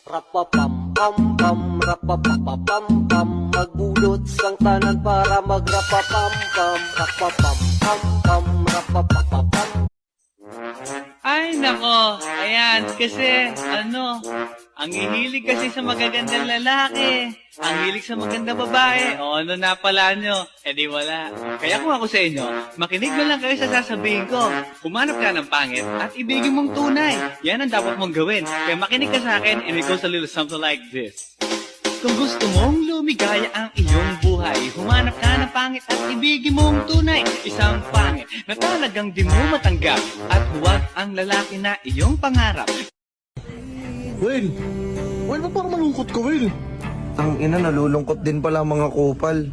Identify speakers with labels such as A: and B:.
A: Rapapam pam pam, rapapapam pam, magbulot sang tanan para magrapapam pam, rapapam pam pam, rapapapam.
B: Ay, nako. Ayan, kasi, ang hihilig kasi sa magagandang lalaki. Ang hilig sa magandang babae. O, ano na pala nyo? Eh di wala. Kaya kung ako sa inyo, makinig na lang kayo sa sasabihin ko. Humanap ka ng pangit at ibigin mong tunay. Yan ang dapat mong gawin. Kaya makinig ka sa akin and it goes a little something like this. Kung gusto mong lumigaya ang iyong buhay, humanap ka ng pangit at ibigin mong tunay. Isang pangit na talagang di mo matanggap at huwag ang lalaki na iyong pangarap.
C: Will! Will, ba't parang malungkot ka, Will?
D: Ang ina, nalulungkot din pala ang mga kupal.